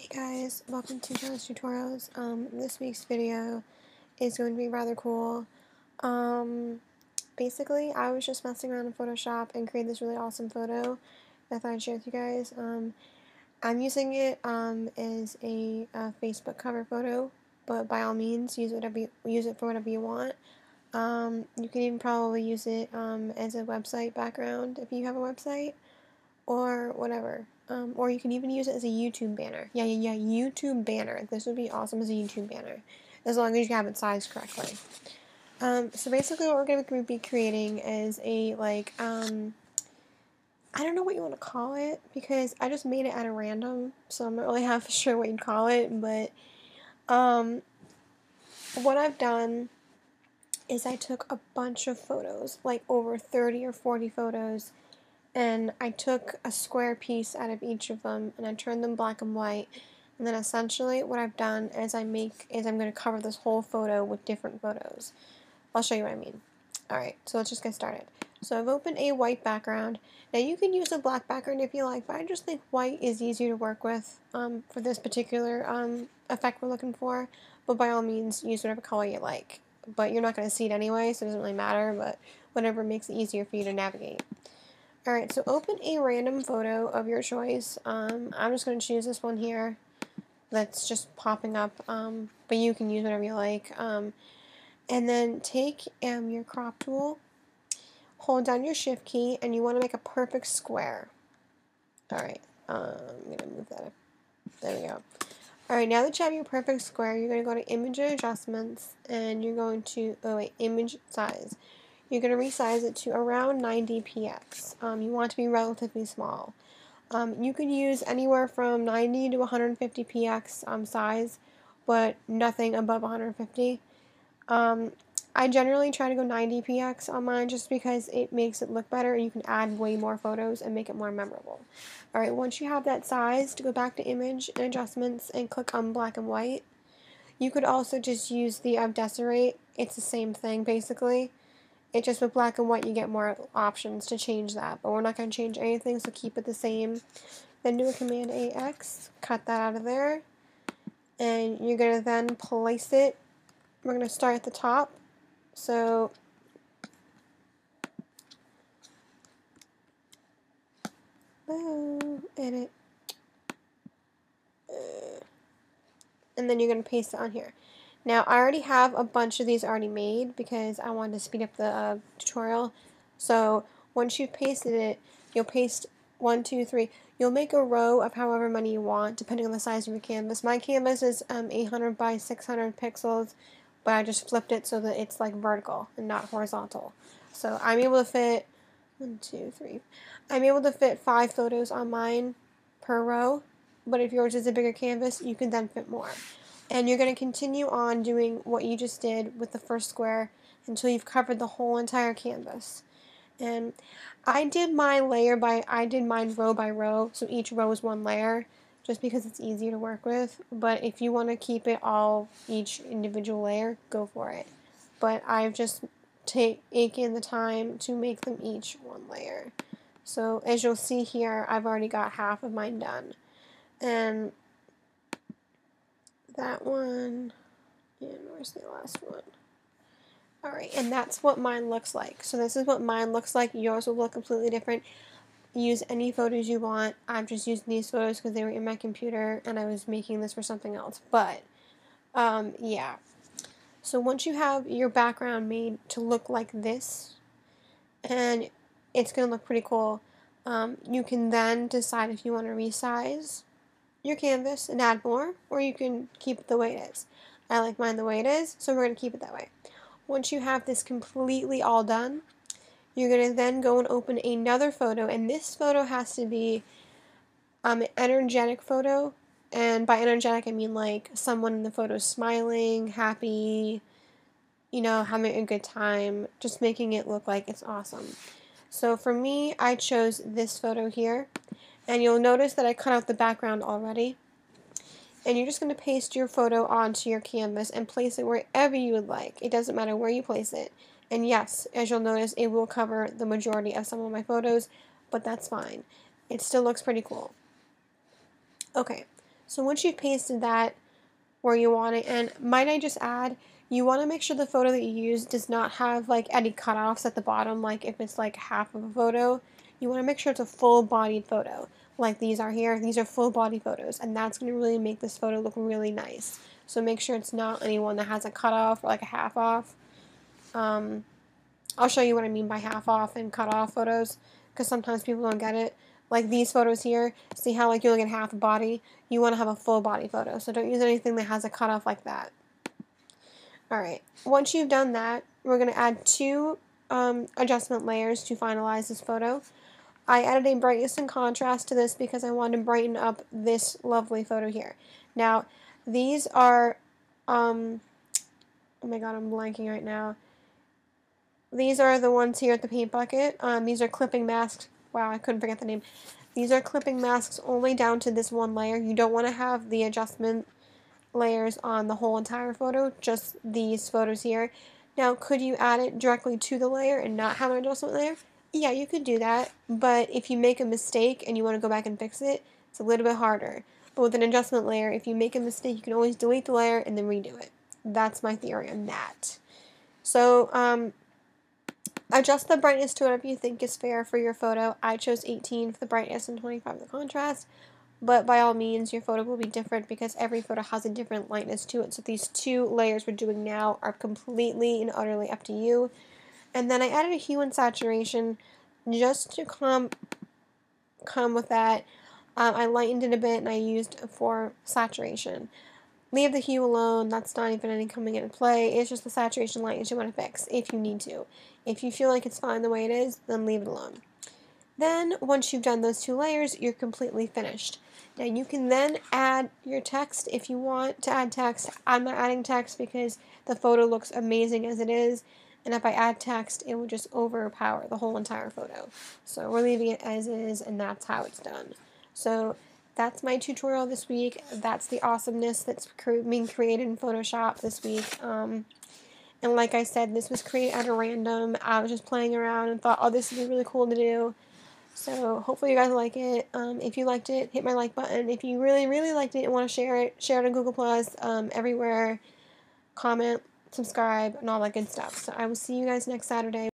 Hey guys, welcome to Joe's Tutorials. This week's video is going to be rather cool. Basically, I was just messing around in Photoshop and created this really awesome photo that I thought I'd share with you guys. I'm using it as a Facebook cover photo, but by all means, use it for whatever you want. You can even probably use it as a website background if you have a website, or whatever. Or you can even use it as a YouTube banner. Yeah, YouTube banner. This would be awesome as a YouTube banner, as long as you have it sized correctly. So basically what we're going to be creating is a, I don't know what you want to call it, because I just made it at a random, so I'm not really half sure what you'd call it, but, what I've done is I took a bunch of photos, like over 30 or 40 photos, and I took a square piece out of each of them and I turned them black and white, and then essentially what I've done is I'm going to cover this whole photo with different photos. I'll show you what I mean. Alright, so let's just get started. So I've opened a white background. Now you can use a black background if you like, but I just think white is easier to work with for this particular effect we're looking for, but by all means use whatever color you like. But you're not going to see it anyway, so it doesn't really matter, but whatever makes it easier for you to navigate. Alright, so open a random photo of your choice. I'm just going to choose this one here that's just popping up, but you can use whatever you like. And then take your crop tool, hold down your shift key, and you want to make a perfect square. Alright, I'm going to move that up. There we go. Alright, now that you have your perfect square, you're going to go to Image and Adjustments, and you're going to, Image Size. You're going to resize it to around 90px. You want it to be relatively small. You could use anywhere from 90 to 150px size, but nothing above 150. I generally try to go 90px on mine just because it makes it look better and you can add way more photos and make it more memorable. Alright, once you have that size, to go back to Image and Adjustments and click on Black and White. You could also just use the Desirate. It's the same thing basically. It's just with black and white you get more options to change that, but we're not going to change anything, so keep it the same. Then do a Command AX, cut that out of there, and you're going to then place it. We're going to start at the top, so edit, and then you're going to paste it on here. Now, I already have a bunch of these already made because I wanted to speed up the tutorial. So, once you've pasted it, you'll paste 1, 2, 3. You'll make a row of however many you want, depending on the size of your canvas. My canvas is 800 by 600 pixels, but I just flipped it so that it's like vertical and not horizontal. So, I'm able to fit 1, 2, 3. I'm able to fit 5 photos on mine per row, but if yours is a bigger canvas, you can then fit more. And you're going to continue on doing what you just did with the first square until you've covered the whole entire canvas. And I did mine row by row, so each row is one layer, just because it's easier to work with. But if you want to keep it all each individual layer, go for it. But I've just taken the time to make them each one layer. So as you'll see here, I've already got half of mine done. And that one, and where's the last one? Alright, and that's what mine looks like. So this is what mine looks like. Yours will look completely different. Use any photos you want. I'm just using these photos because they were in my computer and I was making this for something else. But, yeah. So once you have your background made to look like this, and it's going to look pretty cool, you can then decide if you want to resize your canvas and add more, or you can keep it the way it is. I like mine the way it is, so we're going to keep it that way. Once you have this completely all done, you're going to then go and open another photo, and this photo has to be an energetic photo, and by energetic I mean like someone in the photo smiling, happy, you know, having a good time, just making it look like it's awesome. So for me, I chose this photo here. And you'll notice that I cut out the background already. And you're just going to paste your photo onto your canvas and place it wherever you would like. It doesn't matter where you place it. And yes, as you'll notice, it will cover the majority of some of my photos, but that's fine. It still looks pretty cool. Okay, So once you've pasted that where you want it, and might I just add, you want to make sure the photo that you use does not have like any cutoffs at the bottom, like if it's like half of a photo, you want to make sure it's a full-bodied photo. Like these are here, these are full-body photos, and that's going to really make this photo look really nice. So make sure it's not anyone that has a cutoff or like a half off. I'll show you what I mean by half off and cut off photos, because sometimes people don't get it. Like these photos here, see how like you only get half a body? You want to have a full body photo, so don't use anything that has a cutoff like that. Alright, once you've done that, we're going to add 2 adjustment layers to finalize this photo. I added a brightness and contrast to this because I wanted to brighten up this lovely photo here. Now, these are, oh my god, I'm blanking right now. These are the ones here at the paint bucket. These are clipping masks. Wow, I couldn't forget the name. These are clipping masks only down to this one layer. You don't want to have the adjustment layers on the whole entire photo, just these photos here. Now, could you add it directly to the layer and not have an adjustment layer? Yeah, you could do that, but if you make a mistake and you want to go back and fix it, it's a little bit harder. But with an adjustment layer, if you make a mistake, you can always delete the layer and then redo it. That's my theory on that. So, adjust the brightness to whatever you think is fair for your photo. I chose 18 for the brightness and 25 for the contrast. But by all means, your photo will be different because every photo has a different lightness to it. So these 2 layers we're doing now are completely and utterly up to you. And then I added a hue and saturation just to come with that. I lightened it a bit and I used for saturation. Leave the hue alone. That's not even any coming into play. It's just the saturation lightness you want to fix if you need to. If you feel like it's fine the way it is, then leave it alone. Then, once you've done those 2 layers, you're completely finished. Now, you can then add your text if you want to add text. I'm not adding text because the photo looks amazing as it is, and if I add text, it would just overpower the whole entire photo. So we're leaving it as is, and that's how it's done. So that's my tutorial this week. That's the awesomeness that's being created in Photoshop this week. And like I said, this was created at a random. I was just playing around and thought, oh, this would be really cool to do. So hopefully you guys like it. If you liked it, hit my like button. If you really, really liked it and want to share it on Google+, everywhere. Comment, subscribe, and all that good stuff. So I will see you guys next Saturday.